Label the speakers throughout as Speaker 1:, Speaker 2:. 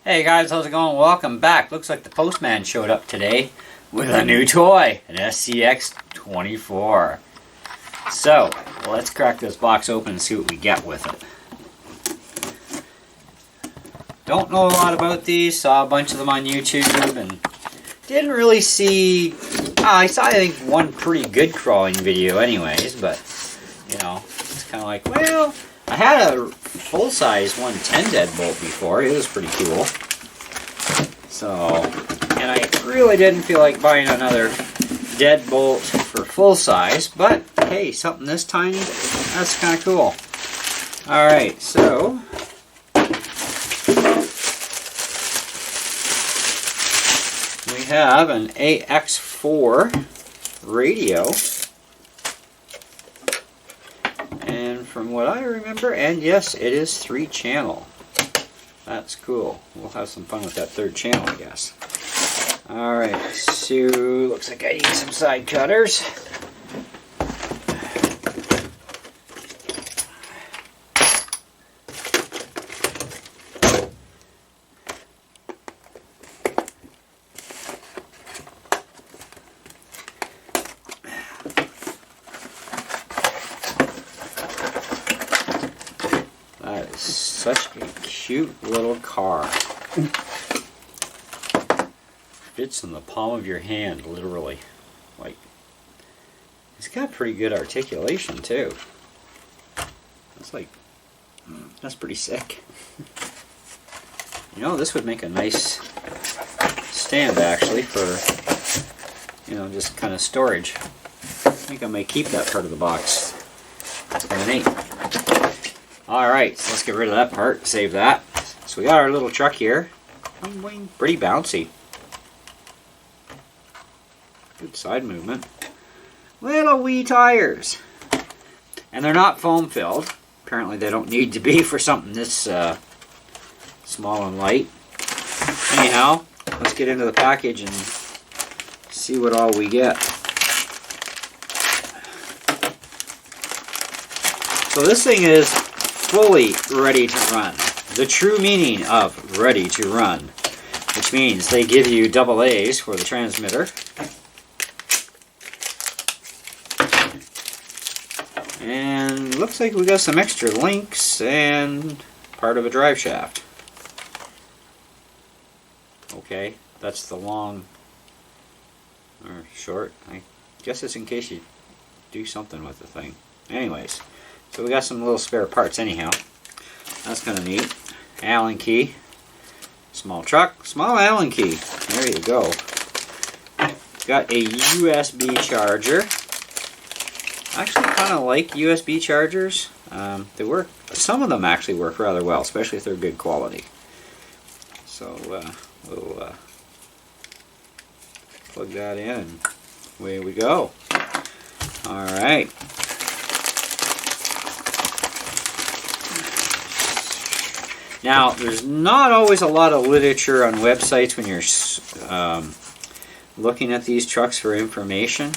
Speaker 1: Hey guys, how's it going? Welcome back. Looks like the postman showed up today with a new toy, an SCX24. So, let's crack this box open and see what we get with it. Don't know a lot about these, saw a bunch of them on YouTube and didn't really see... I saw, I think, one pretty good crawling video anyways, but, you know, it's kind of like, well... I had a full-size 110 deadbolt before. It was pretty cool. So, and I really didn't feel like buying another deadbolt for full-size, but hey, something this tiny, that's kind of cool. Alright, so we have an AX4 radio. And from what I remember, and yes, it is 3-channel. That's cool. We'll have some fun with that 3rd channel, I guess. Alright, so looks like I need some side cutters. That is such a cute little car. Fits in the palm of your hand, literally. Like, it's got pretty good articulation too. That's pretty sick. You know, this would make a nice stand actually for, you know, just kind of storage. I think I may keep that part of the box. That's kind of neat. Alright, so let's get rid of that part, save that. So we got our little truck here. Pretty bouncy. Good side movement. Little wee tires. And they're not foam filled. Apparently they don't need to be for something this small and light. Anyhow, let's get into the package and see what all we get. So this thing is fully ready to run. The true meaning of ready to run, which means they give you double A's for the transmitter. And looks like we got some extra links and part of a drive shaft. Okay, that's the long or short. I guess it's in case you do something with the thing. Anyways. So we got some little spare parts anyhow. That's kind of neat. Allen key. Small truck. Small Allen key. There you go. Got a USB charger. I actually kind of like USB chargers. They work. Some of them actually work rather well, especially if they're good quality. So we'll plug that in and away we go. Alright. Now, there's not always a lot of literature on websites when you're looking at these trucks for information.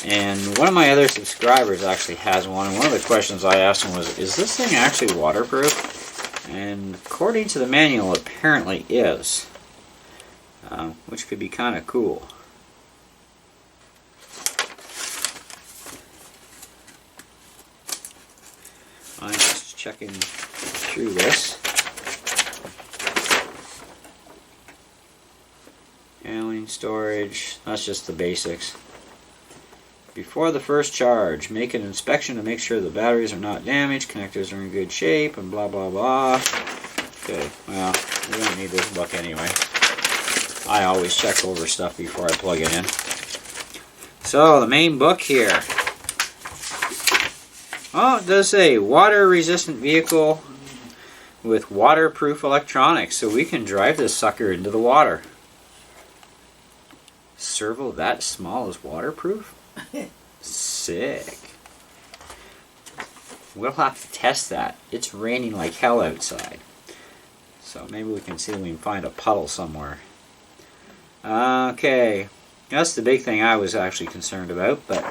Speaker 1: And one of my other subscribers actually has one. And one of the questions I asked him was, is this thing actually waterproof? And according to the manual, it apparently is. Which could be kind of cool. I'm just checking through this. Allen storage, that's just the basics. Before the first charge, make an inspection to make sure the batteries are not damaged, connectors are in good shape, and blah blah blah. Okay, well, we don't need this book anyway. I always check over stuff before I plug it in. So, the main book here. Oh, it does say water resistant vehicle with waterproof electronics, so we can drive this sucker into the water. Servo that small is waterproof? Sick. We'll have to test that. It's raining like hell outside. So maybe we can see if we can find a puddle somewhere. Okay. That's the big thing I was actually concerned about, but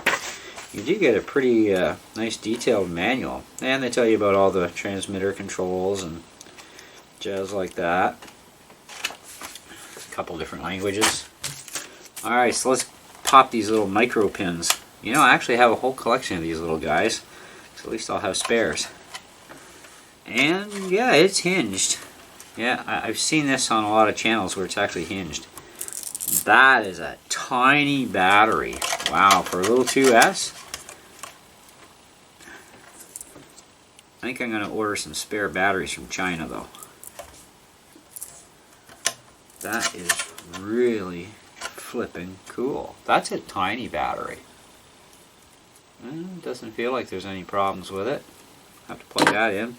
Speaker 1: you do get a pretty nice detailed manual. And they tell you about all the transmitter controls and jazz like that. couple different languages. Alright, so let's pop these little micro pins. You know, I actually have a whole collection of these little guys, so at least I'll have spares. And yeah, it's hinged. Yeah, I've seen this on a lot of channels where it's actually hinged. That is a tiny battery. Wow, for a little 2S. I think I'm going to order some spare batteries from China though. That is really flipping cool. That's a tiny battery. Doesn't feel like there's any problems with it. Have to plug that in.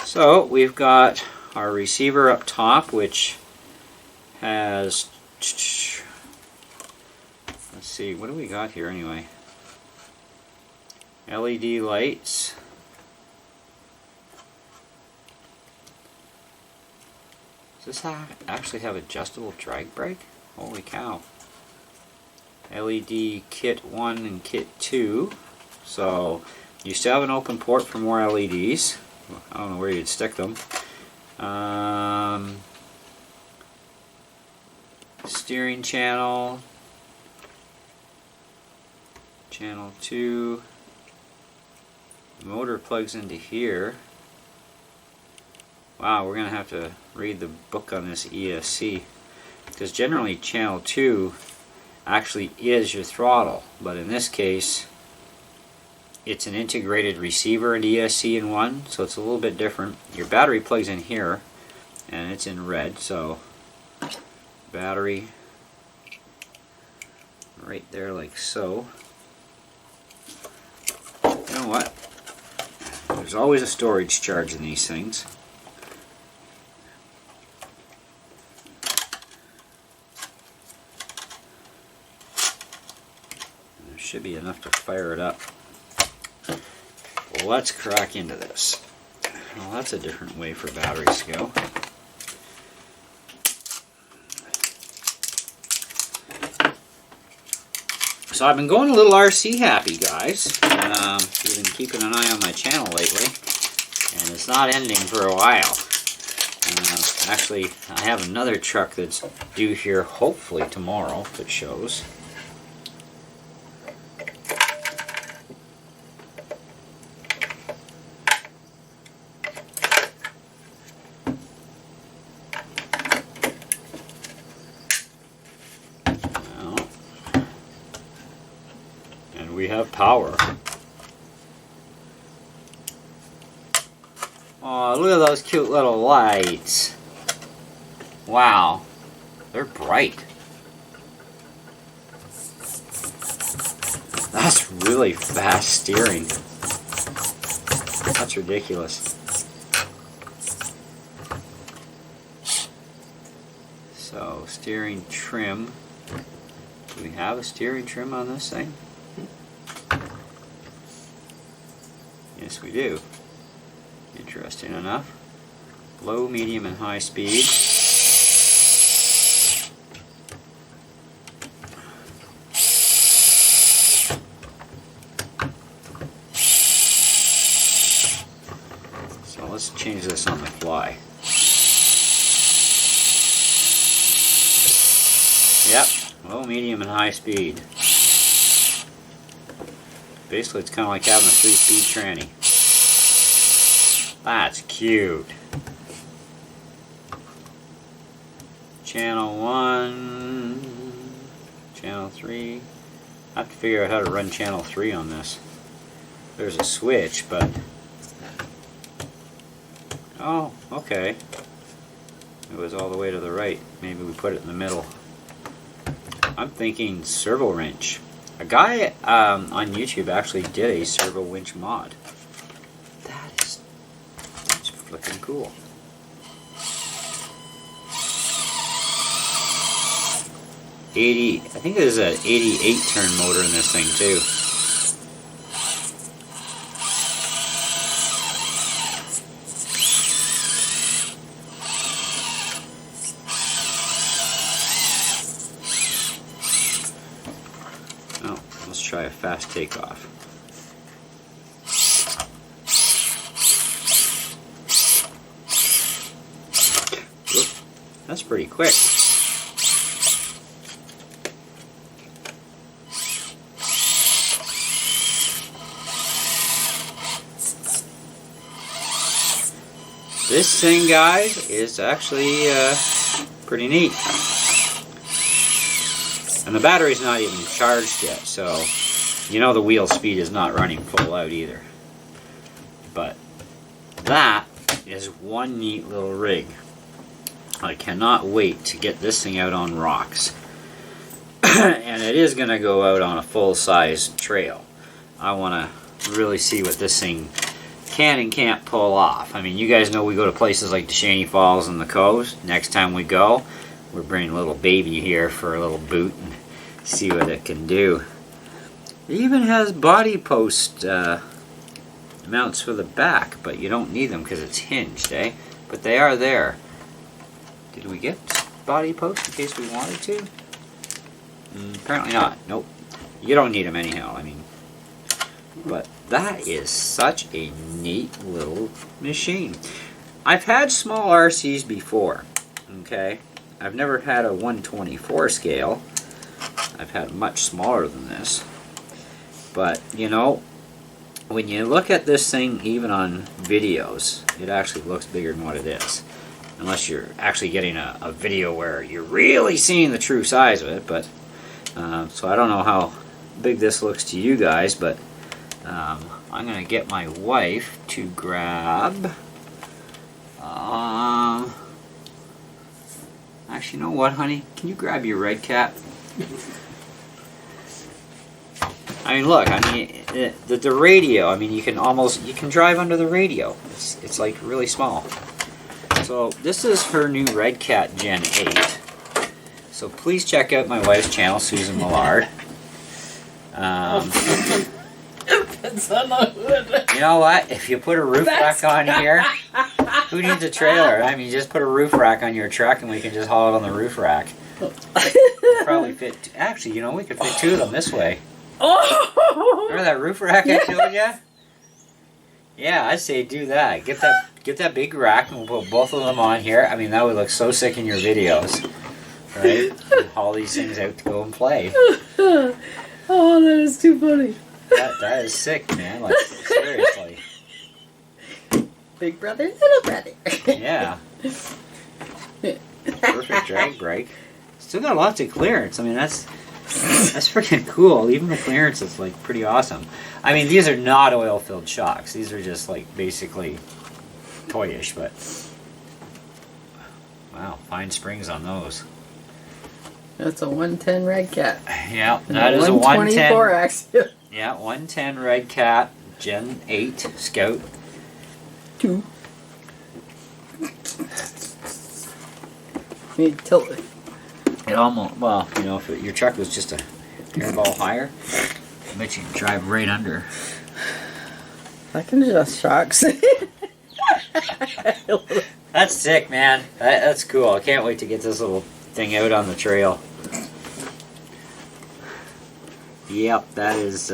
Speaker 1: So we've got our receiver up top, which has, let's see, what do we got here anyway? LED lights. Does this actually have adjustable drag brake? Holy cow. LED kit 1 and kit 2. So you still have an open port for more LEDs. I don't know where you'd stick them. Steering channel. Channel 2. Motor plugs into here. Wow, we're going to have to read the book on this ESC, because generally channel 2 actually is your throttle, but in this case it's an integrated receiver and ESC in one, so it's a little bit different. Your battery plugs in here and it's in red, so battery right there like so. You know what? There's always a storage charge in these things. Should be enough to fire it up. Well, let's crack into this. Well, that's a different way for batteries to go. So I've been going a little RC happy, guys. You've been keeping an eye on my channel lately, and it's not ending for a while. Actually, I have another truck that's due here hopefully tomorrow, if it shows. We have power. Oh, look at those cute little lights. Wow, they're bright. That's really fast steering. That's ridiculous. So, steering trim. Do we have a steering trim on this thing? Yes, we do. Interesting enough. Low, medium, and high speed. So let's change this on the fly. Yep, low, medium, and high speed. Basically, it's kind of like having a 3-speed tranny. That's cute. Channel 1, channel 3. I have to figure out how to run channel 3 on this. There's a switch, but... Oh, okay. It was all the way to the right. Maybe we put it in the middle. I'm thinking servo wrench. A guy on YouTube actually did a servo winch mod. That's flipping cool. I think there's an 88 turn motor in this thing too. Oh, let's try a fast takeoff. That's pretty quick. this thing, guys, is actually pretty neat. And the battery's not even charged yet, so you know the wheel speed is not running full out either. But that is one neat little rig. I cannot wait to get this thing out on rocks. And it is going to go out on a full-size trail. I want to really see what this thing can and can't pull off. I mean, you guys know we go to places like Deshaney Falls and the coast. Next time we go, we're bringing a little baby here for a little boot and see what it can do. It even has body post mounts for the back, but you don't need them because it's hinged, eh? But they are there. Did we get body posts in case we wanted to? Apparently not. Nope. You don't need them anyhow, I mean. But that is such a neat little machine. I've had small RCs before, okay? I've never had a 124 scale. I've had much smaller than this. But, you know, when you look at this thing even on videos, it actually looks bigger than what it is. Unless you're actually getting a video where you're really seeing the true size of it. But so I don't know how big this looks to you guys, but I'm going to get my wife to grab... actually, you know what, honey? Can you grab your red cap? I mean, look, I mean, the radio, I mean, you can drive under the radio. It's like really small. So this is her new Red Cat Gen 8. So please check out my wife's channel, Susan Millard. You know what? If you put a roof rack on here, who needs a trailer? I mean, just put a roof rack on your truck and we can just haul it on the roof rack. Probably fit. Actually, you know, we could fit two of them this way. Remember that roof rack I showed you? Yeah, I'd say do that. Get that big rack and we'll put both of them on here. I mean, that would look so sick in your videos, right? And haul these things out to go and play.
Speaker 2: Oh, that is too funny.
Speaker 1: That is sick, man. Like, seriously.
Speaker 2: Big brother, little brother.
Speaker 1: Yeah. Perfect drag brake. Still got lots of clearance. I mean, that's freaking cool. Even the clearance is like pretty awesome. I mean, these are not oil-filled shocks. These are just like basically toyish, but wow, fine springs on those.
Speaker 2: That's a 110 Red Cat.
Speaker 1: Yeah, that is a
Speaker 2: 124 Axial.
Speaker 1: Yeah, 110 Red Cat Gen 8 Scout.
Speaker 2: 2. Need to tilt it.
Speaker 1: It almost, well, you know, if your truck was just a hairball higher, I bet you can drive right under.
Speaker 2: I can adjust shocks.
Speaker 1: That's sick, man. That's cool. I can't wait to get this little thing out on the trail. Yep, that is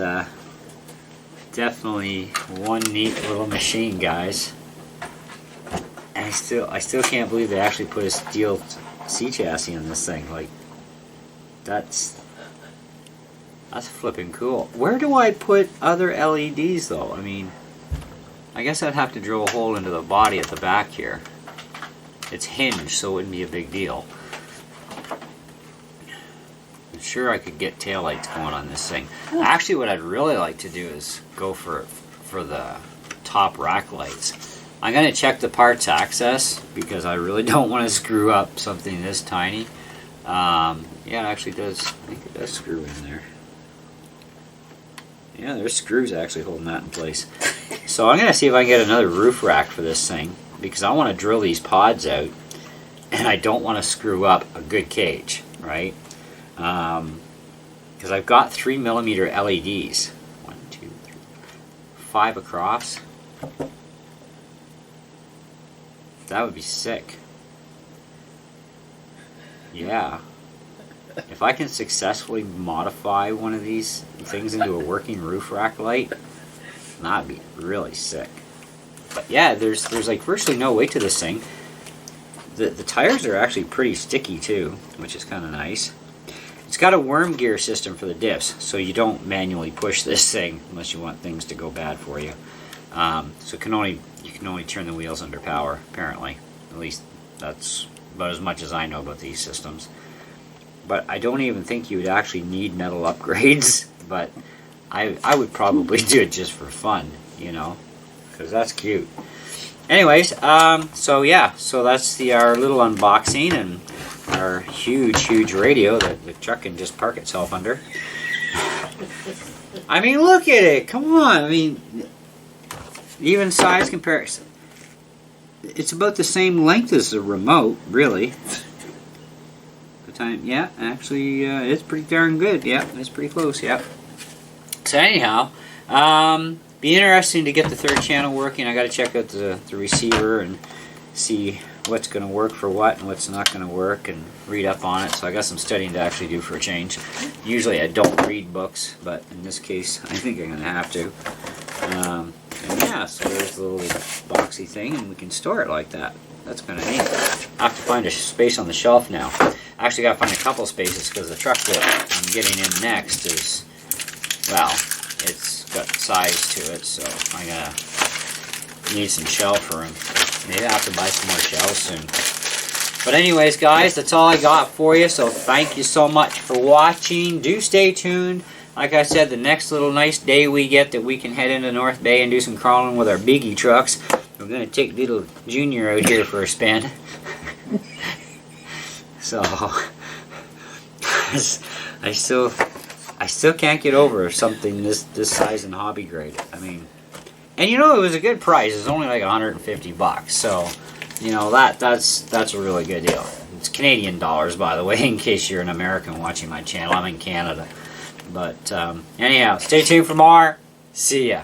Speaker 1: definitely one neat little machine, guys. And I still can't believe they actually put a steel C chassis in this thing. Like, that's flipping cool. Where do I put other LEDs though? I mean, I guess I'd have to drill a hole into the body at the back here. It's hinged, so it wouldn't be a big deal. I'm sure I could get taillights going on this thing. Actually, what I'd really like to do is go for the top rack lights. I'm going to check the parts access because I really don't want to screw up something this tiny. Yeah, it actually does. I think it does screw in there. Yeah, there's screws actually holding that in place. So I'm going to see if I can get another roof rack for this thing because I want to drill these pods out and I don't want to screw up a good cage, right? Because I've got 3mm LEDs. 1, 2, 3, 5 across. That would be sick. Yeah. If I can successfully modify one of these things into a working roof rack light, that'd be really sick. But yeah, there's like virtually no weight to this thing. The tires are actually pretty sticky too, which is kind of nice. It's got a worm gear system for the diffs, so you don't manually push this thing unless you want things to go bad for you. So it can only you can only turn the wheels under power, apparently. At least that's about as much as I know about these systems. But I don't even think you would actually need metal upgrades, but I would probably do it just for fun, you know, because that's cute. Anyways, so yeah, so that's our little unboxing and our huge radio that the truck can just park itself under. I mean, look at it, come on, I mean, even size comparison. It's about the same length as the remote, really. The time, yeah, actually, it's pretty darn good. Yeah, it's pretty close. Yeah. So anyhow, be interesting to get the third channel working. I got to check out the receiver and see what's going to work for what and what's not going to work, and read up on it. So I got some studying to actually do for a change. Usually I don't read books, but in this case, I think I'm going to have to. And yeah, so there's the little boxy thing, and we can store it like that. That's kind of neat. I have to find a space on the shelf now. I actually got to find a couple spaces because the truck that I'm getting in next is, well, it's got size to it, so I'm going to need some shelf room. Maybe I have to buy some more shelves soon. But anyways, guys, that's all I got for you, so thank you so much for watching. Do stay tuned. Like I said, the next little nice day we get that we can head into North Bay and do some crawling with our biggie trucks, we're going to take little Junior out here for a spin. So, I still can't get over something this size and hobby grade. I mean, and you know, it was a good price. It was only like $150. So, you know, that's a really good deal. It's Canadian dollars, by the way, in case you're an American watching my channel. I'm in Canada. But anyhow, stay tuned for more. See ya.